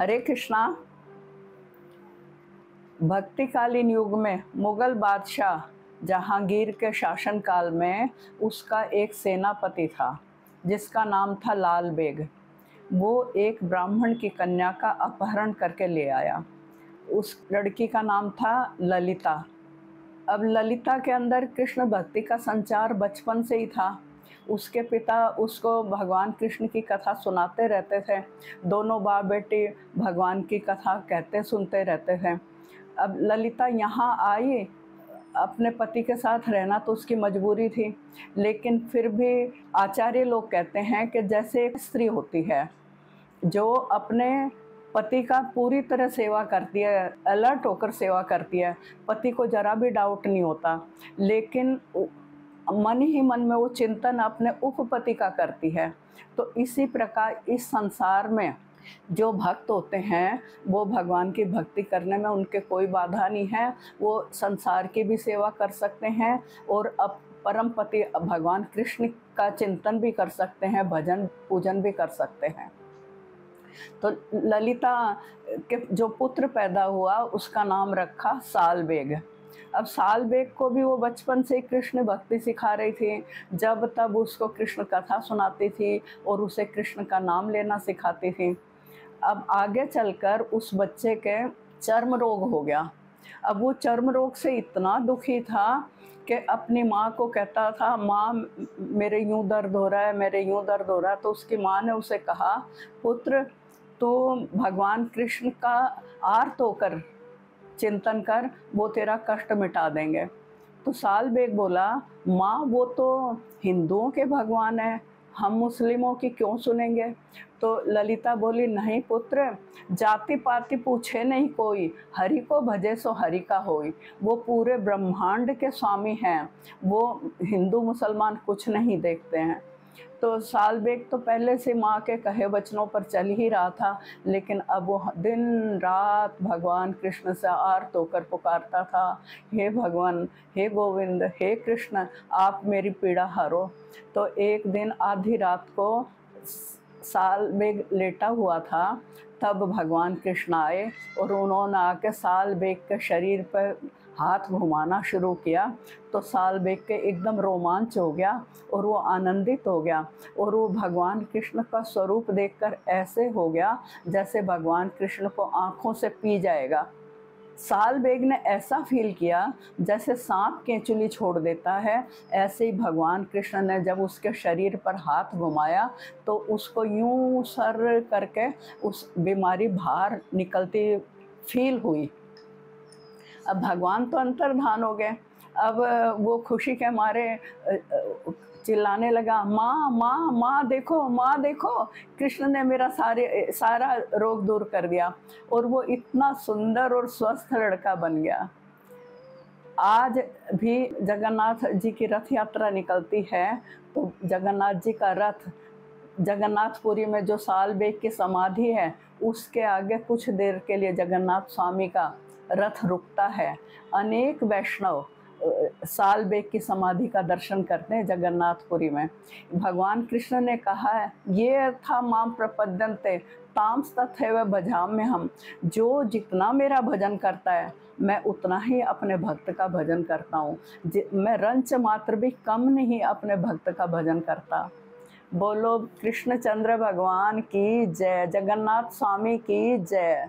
हरे कृष्णा। भक्तिकालीन युग में मुगल बादशाह जहांगीर के शासनकाल में उसका एक सेनापति था जिसका नाम था लाल बेग। वो एक ब्राह्मण की कन्या का अपहरण करके ले आया। उस लड़की का नाम था ललिता। अब ललिता के अंदर कृष्ण भक्ति का संचार बचपन से ही था। उसके पिता उसको भगवान कृष्ण की कथा सुनाते रहते थे। दोनों बाप बेटी भगवान की कथा कहते सुनते रहते थे। अब ललिता यहाँ आई, अपने पति के साथ रहना तो उसकी मजबूरी थी, लेकिन फिर भी आचार्य लोग कहते हैं कि जैसे एक स्त्री होती है जो अपने पति का पूरी तरह सेवा करती है, अलर्ट होकर सेवा करती है, पति को जरा भी डाउट नहीं होता, लेकिन मन ही मन में वो चिंतन अपने उपपति का करती है। तो इसी प्रकार इस संसार में जो भक्त होते हैं वो भगवान की भक्ति करने में उनके कोई बाधा नहीं है। वो संसार की भी सेवा कर सकते हैं और अब परम पति भगवान कृष्ण का चिंतन भी कर सकते हैं, भजन पूजन भी कर सकते हैं। तो ललिता के जो पुत्र पैदा हुआ उसका नाम रखा साल बेग। अब साल बेग को भी वो बचपन से कृष्ण भक्ति सिखा रही थी। जब तब उसको कृष्ण कथा सुनाती थी और उसे कृष्ण का नाम लेना सिखाती थी। अब आगे चलकर उस बच्चे के चर्म रोग हो गया। अब वो चर्म रोग से इतना दुखी था कि अपनी माँ को कहता था, माँ मेरे यूँ दर्द हो रहा है, मेरे यूँ दर्द हो रहा है। तो उसकी माँ ने उसे कहा, पुत्र तो भगवान कृष्ण का आर्त होकर चिंतन कर, वो तेरा कष्ट मिटा देंगे। तो साल बेग बोला, माँ वो तो हिंदुओं के भगवान हैं, हम मुस्लिमों की क्यों सुनेंगे। तो ललिता बोली, नहीं पुत्र, जाति पाति पूछे नहीं कोई, हरि को भजे सो हरि का होई। वो पूरे ब्रह्मांड के स्वामी हैं, वो हिंदू मुसलमान कुछ नहीं देखते हैं। तो साल बेग तो पहले से माँ के कहे वचनों पर चल ही रहा था, लेकिन अब वो दिन रात भगवान कृष्ण से आर्त होकर पुकारता था, हे भगवान, हे गोविंद, हे कृष्ण, आप मेरी पीड़ा हरो। तो एक दिन आधी रात को साल बेग लेटा हुआ था, तब भगवान कृष्ण आए और उन्होंने आके साल बेग के शरीर पर हाथ घुमाना शुरू किया। तो साल बेग के एकदम रोमांच हो गया और वो आनंदित हो गया और वो भगवान कृष्ण का स्वरूप देखकर ऐसे हो गया जैसे भगवान कृष्ण को आँखों से पी जाएगा। साल बेग ने ऐसा फील किया जैसे सांप केंचुली छोड़ देता है। ऐसे ही भगवान कृष्ण ने जब उसके शरीर पर हाथ घुमाया तो उसको यूं सर करके उस बीमारी बाहर निकलती फील हुई। अब भगवान तो अंतर्धान हो गए। अब वो खुशी के मारे चिल्लाने लगा, माँ माँ माँ देखो, माँ देखो, कृष्ण ने मेरा सारा रोग दूर कर दिया। और वो इतना सुंदर और स्वस्थ लड़का बन गया। आज भी जगन्नाथ जी की रथ यात्रा निकलती है तो जगन्नाथ जी का रथ जगन्नाथपुरी में जो साल बेग की समाधि है उसके आगे कुछ देर के लिए जगन्नाथ स्वामी का रथ रुकता है। अनेक वैष्णव साल बेग की समाधि का दर्शन करते हैं जगन्नाथपुरी में। भगवान कृष्ण ने कहा है, ये था माम प्रपद्यन्ते ताम तथैव भजाम में हम, जो जितना मेरा भजन करता है मैं उतना ही अपने भक्त का भजन करता हूँ। मैं रंच मात्र भी कम नहीं अपने भक्त का भजन करता। बोलो कृष्णचंद्र भगवान की जय, जगन्नाथ स्वामी की जय।